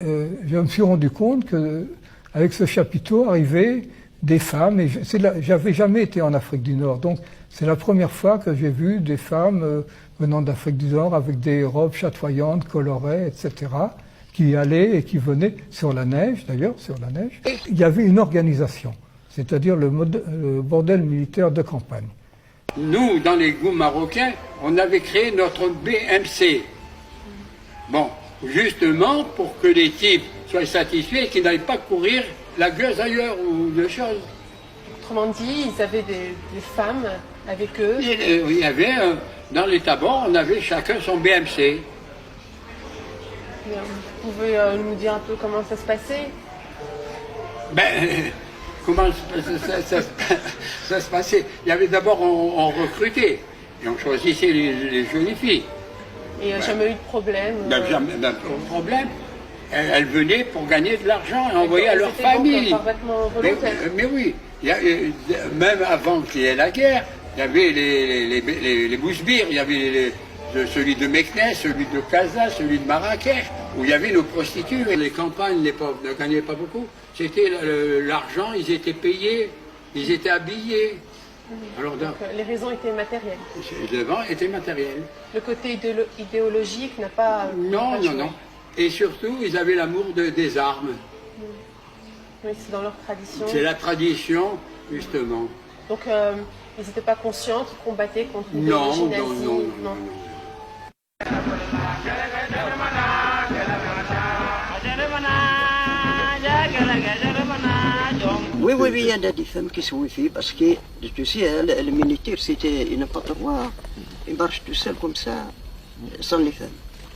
Je me suis rendu compte qu'avec ce chapiteau arrivaient des femmes, et j'avais jamais été en Afrique du Nord, donc c'est la première fois que j'ai vu des femmes venant d'Afrique du Nord avec des robes chatoyantes, colorées, etc., qui allaient et qui venaient sur la neige, d'ailleurs, sur la neige. Et il y avait une organisation, c'est-à-dire le bordel militaire de campagne. Nous, dans les goûts marocains, on avait créé notre BMC. Bon, justement pour que les types soient satisfaits et qu'ils n'aillent pas courir la gueuse ailleurs ou de choses. Autrement dit, ils avaient des femmes avec eux. Oui, il y avait, dans les tabords, on avait chacun son BMC. Vous pouvez nous dire un peu comment ça se passait? Ben, comment ça se passait? Il y avait d'abord, on recrutait, et on choisissait les jolies filles. Et il n'y a jamais eu de problème? Jamais de problème. Elles venaient pour gagner de l'argent et envoyer à leur famille. Mais oui, même avant qu'il y ait la guerre, il y avait les bousbires, il y avait celui de Meknès, celui de Casa, celui de Marrakech, où il y avait nos prostituées. Les campagnes ne gagnaient pas beaucoup. C'était l'argent, ils étaient payés, ils étaient habillés. Alors, donc, les raisons étaient matérielles. Les raisons étaient matérielles. Le côté idéologique n'a pas... Non. Et surtout, ils avaient l'amour des armes. Oui, c'est dans leur tradition. C'est la tradition, justement. Donc, ils n'étaient pas conscients qu'ils combattaient contre l'idéologie nazie? Non. Oui, il y en a des femmes qui sont filles parce que, tu sais, le militaire, c'était n'importe quoi. Ils marchent tout seuls comme ça, sans les femmes.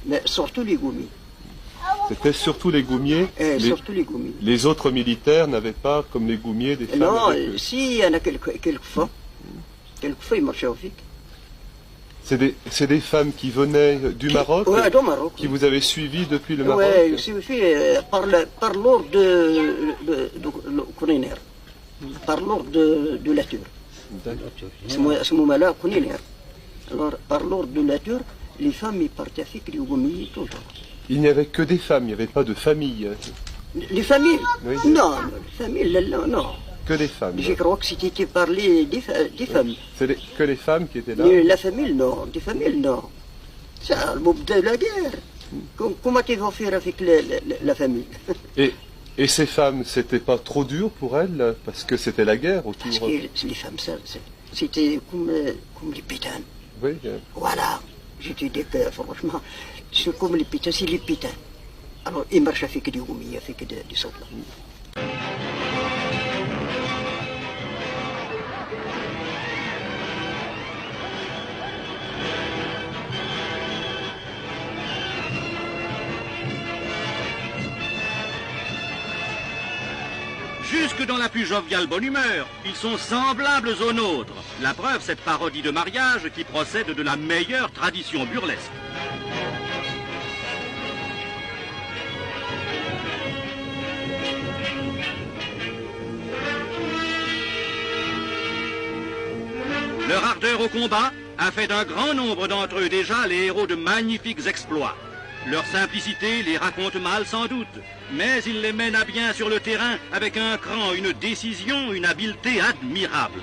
Mais surtout les goumiers. C'était surtout les goumiers. Surtout les goumiers. Les autres militaires n'avaient pas, comme les goumiers, des femmes? Non, si, il y en a quelquefois. Quelquefois, ils marchaient au FIC. C'est des femmes qui venaient du Maroc? Oui, du Maroc. Qui vous avez suivi depuis le Maroc? Oui, suivi par l'ordre de Kounéner. Par l'ordre de la Turque. À ce moment-là, Kounéner. Alors, par l'ordre de la Turque, les femmes y partaient avec les goumiers toujours. Il n'y avait que des femmes, il n'y avait pas de famille? Les familles? Oui. Non, les familles, non. Que des femmes? Je crois que c'était parlé des femmes. C'est que les femmes qui étaient là? La famille, non. Des familles, non. Ça, le moment de la guerre. Comment ils vont faire avec la famille? Et ces femmes, c'était pas trop dur pour elles? Parce que c'était la guerre autour? Parce que les femmes, c'était comme les pétanes. Oui. Voilà. J'étais dit que, franchement, c'est comme les pétanes, c'est les pétanes. Alors, ils marchent avec des goumis, avec des soldats. Jusque dans la plus joviale bonne humeur, ils sont semblables aux nôtres. La preuve, cette parodie de mariage qui procède de la meilleure tradition burlesque. Leur ardeur au combat a fait d'un grand nombre d'entre eux déjà les héros de magnifiques exploits. Leur simplicité les raconte mal sans doute, mais ils les mènent à bien sur le terrain avec un cran, une décision, une habileté admirable.